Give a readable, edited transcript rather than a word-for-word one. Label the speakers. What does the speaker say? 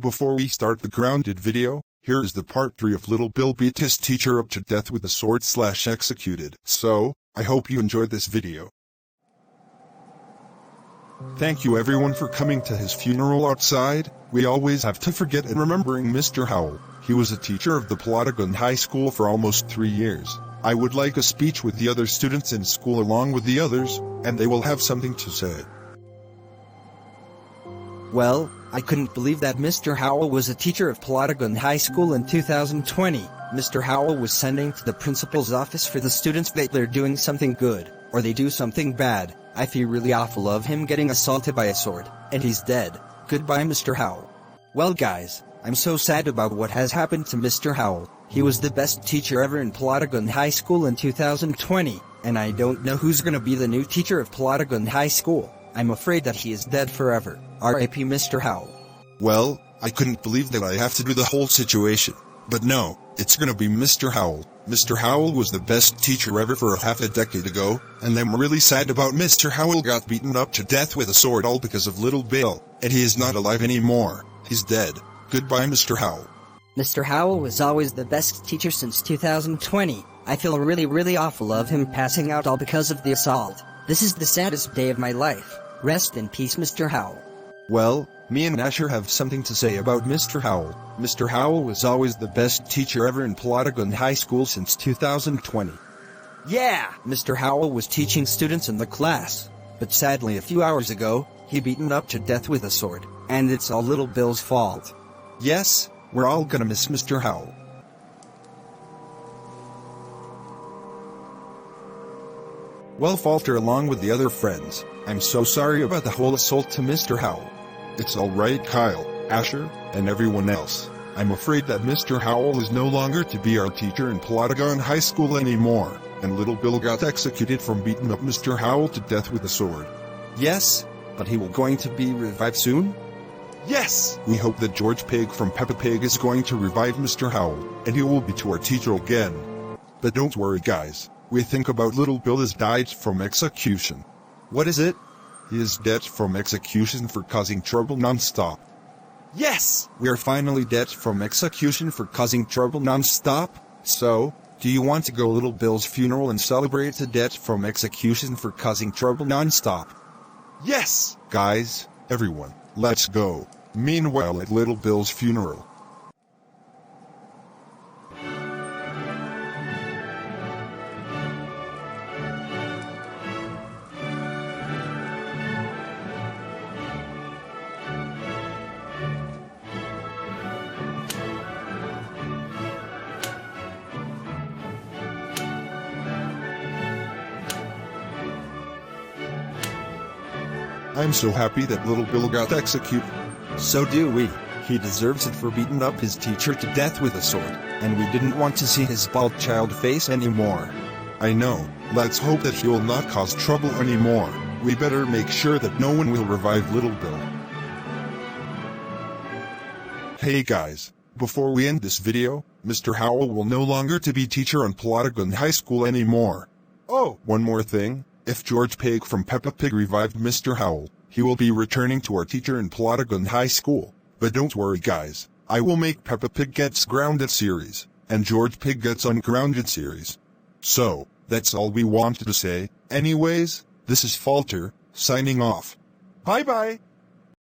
Speaker 1: Before we start the grounded video, here is the part 3 of Little Bill beat his teacher up to death with a sword/executed. So, I hope you enjoyed this video. Thank you everyone for coming to his funeral outside. We always have to forget and remembering Mr. Howell. He was a teacher of the Plotagon High School for almost 3 years. I would like a speech with the other students in school along with the others, and they will have something to say.
Speaker 2: Well, I couldn't believe that Mr. Howell was a teacher of Plotagon High School in 2020. Mr. Howell was sending to the principal's office for the students that they're doing something good, or they do something bad. I feel really awful of him getting assaulted by a sword, and he's dead. Goodbye, Mr. Howell. Well guys, I'm so sad about what has happened to Mr. Howell. He was the best teacher ever in Plotagon High School in 2020, and I don't know who's gonna be the new teacher of Plotagon High School. I'm afraid that he is dead forever. R.I.P. Mr. Howell.
Speaker 1: Well, I couldn't believe that I have to do the whole situation. But no, it's gonna be Mr. Howell. Mr. Howell was the best teacher ever for half a decade ago, and I'm really sad about Mr. Howell got beaten up to death with a sword all because of Little Bill, and he is not alive anymore. He's dead. Goodbye, Mr. Howell.
Speaker 2: Mr. Howell was always the best teacher since 2020. I feel really awful of him passing out all because of the assault. This is the saddest day of my life. Rest in peace, Mr. Howell.
Speaker 1: Well, me and Asher have something to say about Mr. Howell. Mr. Howell was always the best teacher ever in Plotagon High School since 2020.
Speaker 2: Yeah! Mr. Howell was teaching students in the class, but sadly a few hours ago, he beaten up to death with a sword, and it's all Little Bill's fault.
Speaker 1: Yes, we're all gonna miss Mr. Howell. Well, Falter along with the other friends, I'm so sorry about the whole assault to Mr. Howell. It's alright Kyle, Asher, and everyone else. I'm afraid that Mr. Howell is no longer to be our teacher in Plotagon High School anymore, and Little Bill got executed from beating up Mr. Howell to death with a sword. Yes, but he will going to be revived soon? Yes! We hope that George Pig from Peppa Pig is going to revive Mr. Howell, and he will be to our teacher again. But don't worry guys, we think about Little Bill has died from execution. What is it? He is dead from execution for causing trouble non-stop. Yes! We are finally dead from execution for causing trouble non-stop. So, do you want to go Little Bill's funeral and celebrate the death from execution for causing trouble non-stop? Yes! Guys, everyone, let's go. Meanwhile at Little Bill's funeral. I'm so happy that Little Bill got executed. So do we. He deserves it for beating up his teacher to death with a sword, and we didn't want to see his bald child face anymore. I know, let's hope that he will not cause trouble anymore. We better make sure that no one will revive Little Bill. Hey guys, before we end this video, Mr. Howell will no longer to be teacher on Plotagon High School anymore. Oh, one more thing. If George Pig from Peppa Pig revived Mr. Howell, he will be returning to our teacher in Plotagon High School. But don't worry guys, I will make Peppa Pig Gets Grounded series, and George Pig Gets Ungrounded series. So, that's all we wanted to say. Anyways, this is Falter, signing off. Bye bye!